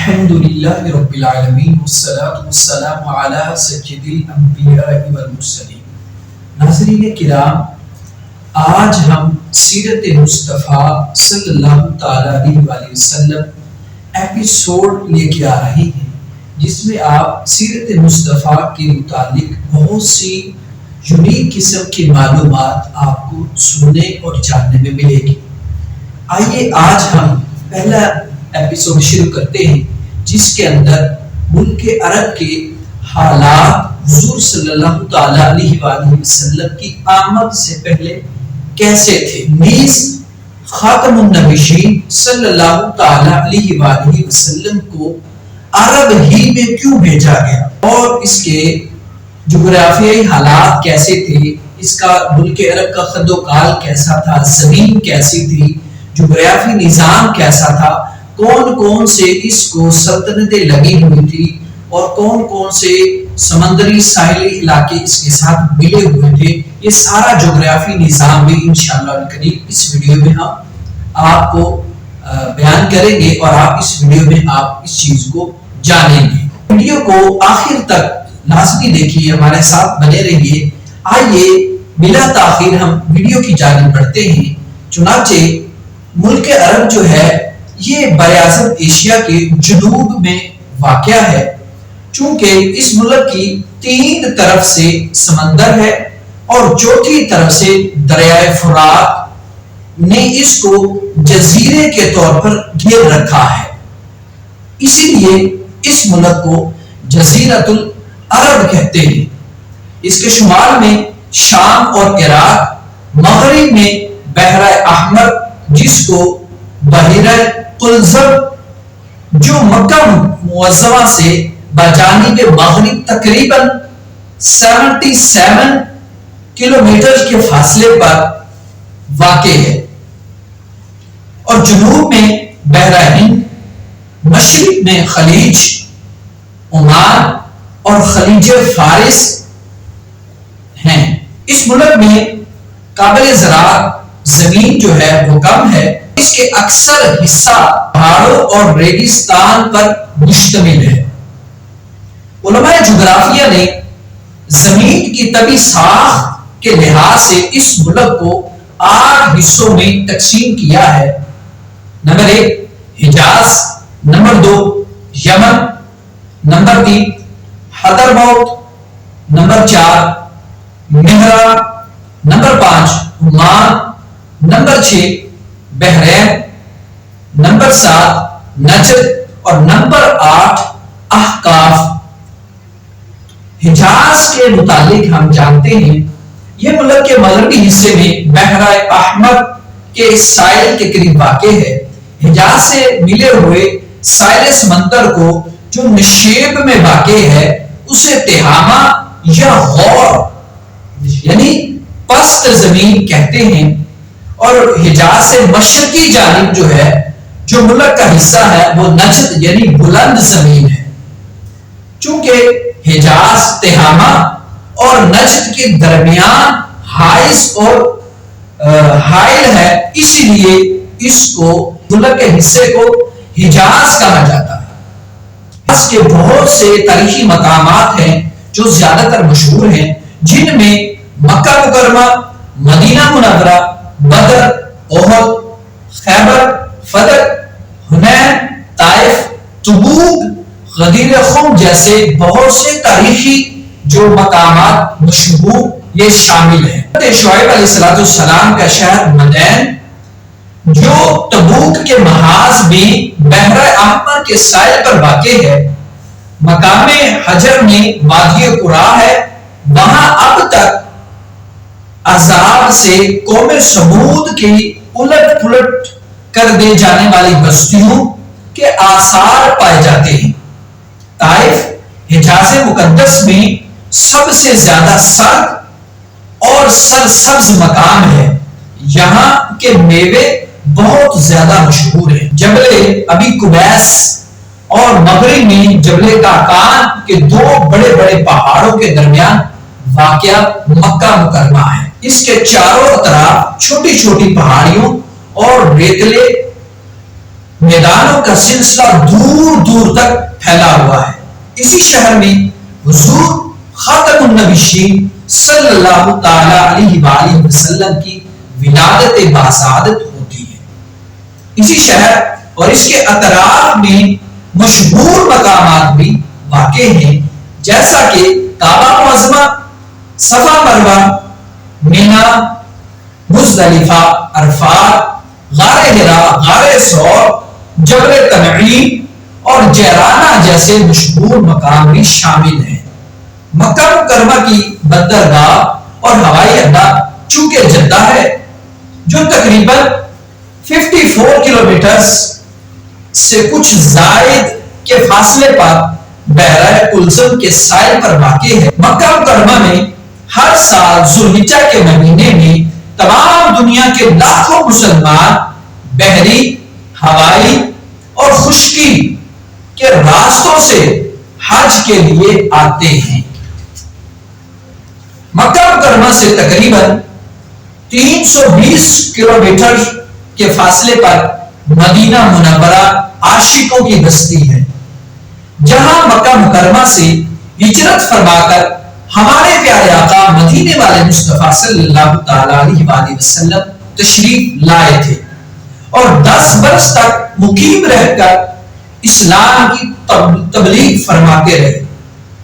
الحمد للہ رب العالمین والصلاة والسلام علی سید الانبیاء والمرسلین۔ ناظرین کرام، آج ہم سیرت مصطفیٰ صلی اللہ تعالیٰ علیہ وآلہ وسلم ایپیسوڈ لے کے آ رہے ہیں، جس میں آپ سیرت مصطفیٰ کے متعلق بہت سی یونیک قسم کی معلومات آپ کو سننے اور جاننے میں ملے گی۔ آئیے آج ہم پہلا ایپیسوڈ شروع کرتے ہیں، جس کے اندر ملک عرب کے حالات حضور صلی اللہ تعالیٰ علیہ وآلہ وسلم کی آمد سے پہلے کیسے تھے، نیز خاتم النبیین صلی اللہ تعالیٰ علیہ وآلہ وسلم کو عرب ہی میں کیوں بھیجا گیا اور اس کے جغرافیائی حالات کیسے تھے، اس کا ملک عرب کا خد و کال کیسا تھا، زمین کیسی تھی، جغرافی نظام کیسا تھا، کون کون سے اس کو سلطنتیں لگی ہوئی تھی اور کون کون سے سمندری ساحلی علاقے اس کے ساتھ ملے ہوئے تھے، یہ سارا جغرافی نظام بھی انشاءاللہ الکریم اس ویڈیو میں ہم آپ کو بیان کریں گے اور آپ اس ویڈیو میں آپ اس چیز کو جانیں گے۔ ویڈیو کو آخر تک لازمی دیکھیے، ہمارے ساتھ بنے رہیے۔ آئیے بلا تاخیر ہم ویڈیو کی جانب بڑھتے ہیں۔ چنانچہ ملک عرب جو ہے یہ براعظم ایشیا کے جنوب میں واقع ہے، چونکہ اس ملک کی 3 طرف سے سمندر ہے اور چوتھی طرف سے دریائے فرات نے اس کو جزیرے کے طور پر گھیر رکھا ہے، اسی لیے اس ملک کو جزیرۃ العرب کہتے ہیں۔ اس کے شمال میں شام اور عراق، مغرب میں بحر احمر جس کو بحیرہ قلزم جو مکہ معظمہ سے بجانب مغرب تقریباً 77 کلومیٹر کے فاصلے پر واقع ہے، اور جنوب میں بحر ہند، مشرق میں خلیج عمان اور خلیج فارس ہیں۔ اس ملک میں قابل زراعت زمین جو ہے وہ کم ہے، اس کے اکثر حصہ پہاڑوں اور ریگستان پر مشتمل ہے۔ علماء جغرافیہ نے زمین کی طبعی ساخت کے لحاظ سے اس ملک کو 8 حصوں میں تقسیم کیا ہے۔ Number 1 Hijaz, number 2 Yemen, number 3 Hadramaut, number 4 Mahra, number 5 Oman, number 6 Bahrain, number 7 Najd اور نمبر 8 احقاف۔ حجاز کے متعلق ہم جانتے ہیں یہ ملک کے مغربی حصے میں بحر احمر کے ساحل کے قریب واقع ہے۔ حجاز سے ملے ہوئے ساحل سمندر کو جو نشیب میں واقع ہے اسے تہامہ یا غور یعنی پست زمین کہتے ہیں، اور حجاز سے مشرقی جانب جو ہے جو ملک کا حصہ ہے وہ نجد یعنی بلند زمین ہے۔ چونکہ حجاز تہامہ اور نجد کے درمیان حائز اور حائل ہے، اسی لیے اس کو ملک کے حصے کو حجاز کہا جاتا ہے۔ اس کے بہت سے تاریخی مقامات ہیں جو زیادہ تر مشہور ہیں، جن میں مکہ مکرمہ، مدینہ منورہ، بدر، احد، خیبر، فتح، حنین، طائف، تبوک، غدیر خم جیسے بہت سے تاریخی جو مقامات مشہور یہ شامل ہیں۔ شعیب علیہ السلام کا شہر مدین جو تبوک کے محاذ میں بحر احمر کے ساحل پر واقع ہے، مقام حجر میں وادی قرا ہے، وہاں اب تک عذاب سے قوم سمود کی الٹ پلٹ کر دے جانے والی بستیوں کے آثار پائے جاتے ہیں۔ طائف حجاز مقدس میں سب سے زیادہ سرد اور سرسبز مقام ہے، یہاں کے میوے بہت زیادہ مشہور ہیں۔ جبل ابی قبیس اور مغرب میں جبل کاکان کے 2 بڑے بڑے پہاڑوں کے درمیان واقع مکہ مکرمہ ہے۔ اس کے چاروں طرف چھوٹی چھوٹی پہاڑیوں اور ریتلے میدانوں کا سلسلہ دور دور تک پھیلا ہوا ہے۔ اسی شہر میں حضور خاتم النبیین صلی اللہ تعالی علیہ وآلہ وسلم کی ولادت باسعادت ہوتی ہے۔ اسی شہر اور اس کے اطراف میں مشہور مقامات بھی واقع ہیں، جیسا کہ کعبہ معظمہ، صفا مروہ، مینا، مزدلفہ، عرفات، غار حرا، غار ثور، جبل تنعیم اور جیرانہ جیسے مشہور مقام بھی شامل ہیں۔ مکہ مکرمہ کی بندرگاہ اور ہوائی اڈہ چونکہ جدہ ہے، جو تقریباً 54 کلومیٹر سے کچھ زائد کے فاصلے پر بحیرہ کلثم کے ساحل پر واقع ہے۔ مکہ مکرمہ میں ہر سال ذوالحجہ کے مہینے میں تمام دنیا کے لاکھوں مسلمان بحری، ہوائی اور خشکی کے راستوں سے حج کے لیے آتے ہیں۔ مکہ مکرمہ سے تقریباً 320 کلومیٹر کے فاصلے پر مدینہ منورہ عاشقوں کی بستی ہے، جہاں مکہ مکرمہ سے ہجرت فرما کر ہمارے پیارے آقا مدینے والے مصطفیٰ صلی اللہ تعالی علیہ وآلہ وسلم تشریف لائے تھے اور 10 برس تک مقیم رہ کر اسلام کی تبلیغ فرماتے رہے۔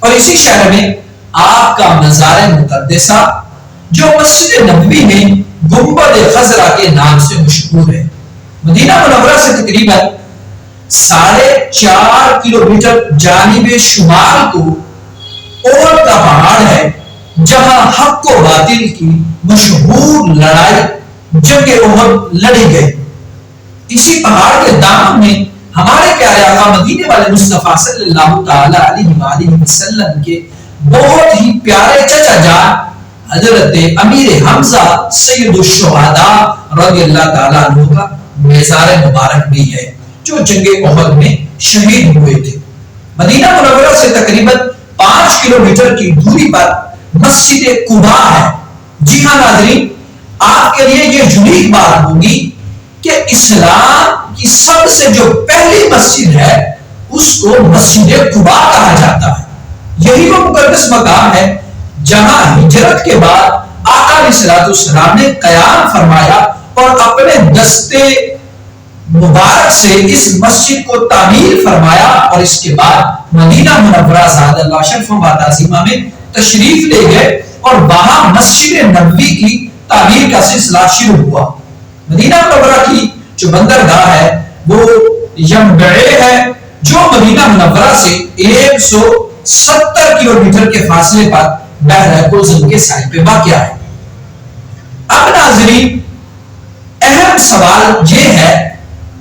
اور اسی شہر میں آپ کا مزار مقدسہ، جو مسجد نبوی میں گنبد خضرا کے نام سے مشہور ہے، مدینہ منورہ سے تقریباً 4.5 کلومیٹر جانب شمال کو احد کا پہاڑ ہے، جہاں حق و باطل کی مشہور لڑائی جنگ احد لڑی گئی۔ اسی پہاڑ کے دامن میں ہمارے پیارے آقا مدینے والے مصطفیٰ صلی اللہ تعالی علیہ وآلہ وسلم کے بہت ہی پیارے چچا جان حضرت امیر حمزہ سید الشہداء رضی اللہ تعالیٰ عنہ کا مزار مبارک بھی ہے، جو جنگ احد میں شہید ہوئے تھے۔ مدینہ منورہ سے تقریباً 5 کلومیٹر کی دوری پر مسجد قباء ہے۔ جی ہاں ناظرین، آپ کے لیے یہ یونیک بات ہوگی کہ اسلام کی سب سے جو پہلی مسجد ہے اس کو مسجد قباء کہا جاتا ہے۔ یہی وہ مقدس مقام ہے جہاں ہجرت کے بعد آقا علیہ السلام نے قیام فرمایا اور اپنے دستے مبارک سے اس مسجد کو تعمیر فرمایا، اور اس کے بعد مدینہ منورہ زاد اللہ شرف و تعظیمہ میں تشریف لے گئے اور وہاں مسجد نبوی کی تعمیر کا سلسلہ شروع ہوا۔ مدینہ منورہ کی جو بندرگاہ ہے وہ ینبع ہے، جو مدینہ منورہ سے 170 کلومیٹر کے فاصلے پر بحیرہ کلثم کے ساحل پہ واقع ہے۔ اب ناظرین، اہم سوال یہ ہے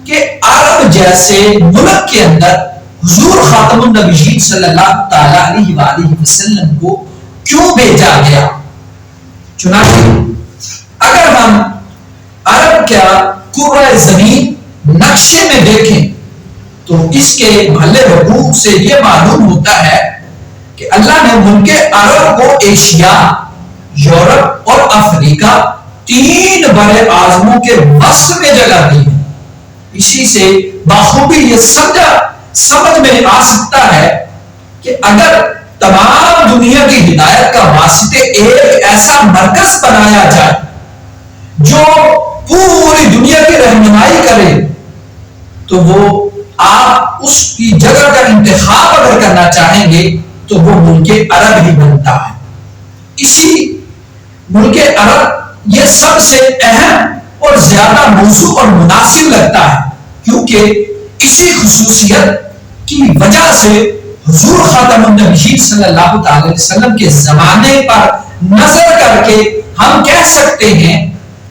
کہ عرب جیسے ملک کے اندر حضور خاتم النبیین صلی اللہ تعالی علیہ وآلہ وسلم کو کیوں بھیجا گیا؟ چنانچہ اگر ہم عرب کا کرۂ زمین نقشے میں دیکھیں تو اس کے محل وقوع سے یہ معلوم ہوتا ہے کہ اللہ نے ملک عرب کو ایشیا، یورپ اور افریقہ 3 بڑے اعظموں کے وسط میں جگہ دی ہے۔ اسی سے بخوبی یہ سمجھ میں آ سکتا ہے کہ اگر تمام دنیا کی ہدایت کا واسطے ایک ایسا مرکز بنایا جائے جو پوری دنیا کی رہنمائی کرے تو وہ آپ اس کی جگہ کا انتخاب اگر کرنا چاہیں گے تو وہ ملک عرب ہی بنتا ہے۔ اسی ملک عرب یہ سب سے اہم اور زیادہ موزوں اور مناسب لگتا ہے، کیونکہ اسی خصوصیت کی وجہ سے حضور خاتم النبیین صلی اللہ علیہ وسلم کے زمانے پر نظر کر کے ہم کہہ سکتے ہیں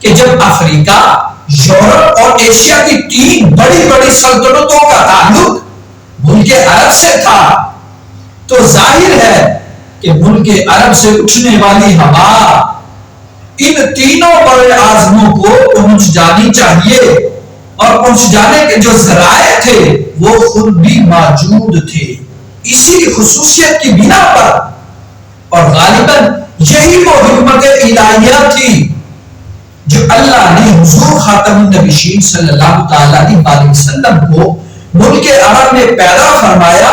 کہ جب افریقہ، یورپ اور ایشیا کی 3 بڑی سلطنتوں کا تعلق ملک عرب سے تھا تو ظاہر ہے کہ ملک عرب سے اٹھنے والی ہوا ان تینوں بڑے اعظموں کو پہنچ جانی چاہیے، اور پہنچ جانے کے جو ذرائع تھے وہ خود بھی موجود تھے۔ اسی خصوصیت کی بنا پر اور غالباً یہی وہ حکمت الہیہ تھی جو اللہ نے حضور خاتم النبیین صلی اللہ تعالیٰ علیہ وسلم کو ملک عرب میں پیدا فرمایا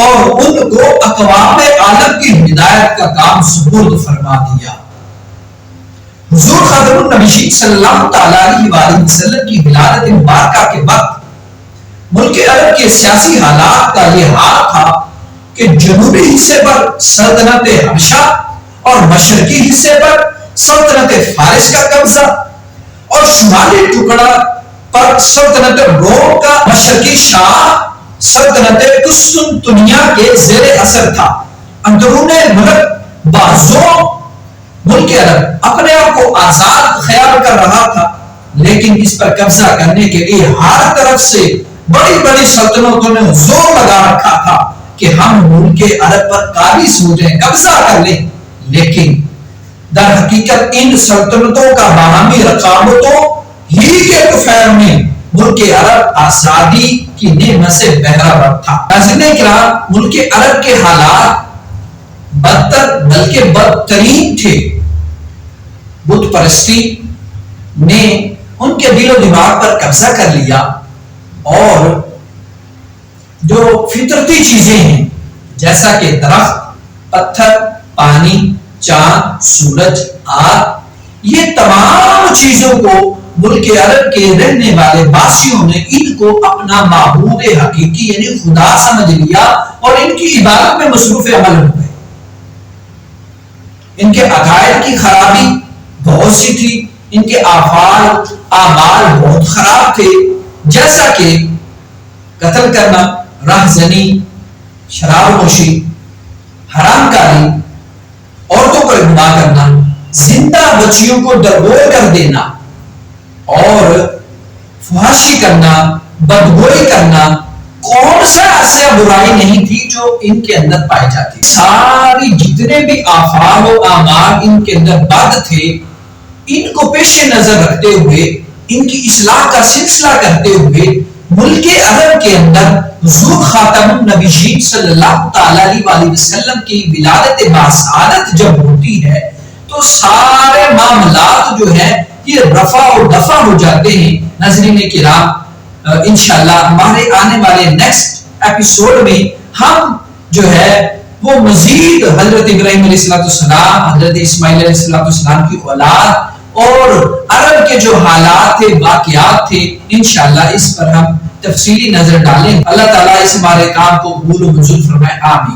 اور ان کو اقوام عالم کی ہدایت کا کام سپرد فرما دیا۔ حضور خاتم النبیین صلی اللہ تعالیٰ علیہ وسلم کی ولادت مبارکہ کے وقت ملک عرب کے سیاسی حالات کا یہ حال تھا کہ جنوبی حصے پر سلطنت حبشہ اور مشرقی حصے پر سلطنت فارس کا قبضہ اور شمالی ٹکڑا پر سلطنت روم کا مشرقی شام سلطنت قسطنطنیہ کے زیر اثر تھا۔ اندرون ملک بازوں ملک عرب اپنے آپ کو آزاد خیال کر رہا تھا، لیکن اس پر قبضہ کرنے کے لیے ہر طرف سے بڑی بڑی سلطنتوں نے زور لگا رکھا تھا کہ ہم ملک عرب پر قابض ہو جائیں، قبضہ کر لیں۔ لیکن در حقیقت ان سلطنتوں کا باہمی رقابتوں ہی کے طفیل میں ملک عرب آزادی کی نعمت سے بہرہ تھا۔ ناظرین کرام، ملک عرب کے حالات بدتر بلکہ بدترین تھے۔ بت پرستی نے ان کے دل و دماغ پر قبضہ کر لیا اور جو فطرتی چیزیں ہیں جیسا کہ درخت، پتھر، پانی، چاند، سورج، آگ، یہ تمام چیزوں کو ملک عرب کے رہنے والے باسیوں نے ان کو اپنا معبود حقیقی یعنی خدا سمجھ لیا اور ان کی عبادت میں مصروف عمل ہو گئے۔ ان کے عقائد کی خرابی بہت سی تھی، ان کے افعال اعمال بہت خراب تھے، جیسا کہ قتل کرنا، رہزنی، شراب نوشی، حرام کاری، عورتوں پر گناہ کرنا، زندہ بچیوں کو درگور کر دینا اور فحاشی کرنا، بدگوئی کرنا۔ کون سا ایسا برائی نہیں تھی جو ان کے اندر پائی جاتی؟ ساری جتنے بھی افعال و اعمال ان کے اندر بد تھے، ان کو پیش نظر رکھتے ہوئے، ان کی اصلاح کا سلسلہ کرتے ہوئے ملک عرب کے اندر حضور خاتم النبیین صلی اللہ تعالیٰ علیہ وسلم کی ولادت باسعادت جب ہوتی ہے تو سارے معاملات جو ہے یہ رفع و دفع ہو جاتے ہیں۔ ناظرین کرام، انشاءاللہ ہمارے آنے والے نیکسٹ ایپیسوڈ میں ہم جو ہے وہ مزید حضرت ابراہیم علیہ السلام، حضرت اسماعیل علیہ السلام کی اولاد اور عرب کے جو حالات تھے، واقعات تھے، انشاءاللہ اس پر ہم تفصیلی نظر ڈالیں۔ اللہ تعالیٰ اس ہمارے کام کو قبول و منظور فرمائے، آمین۔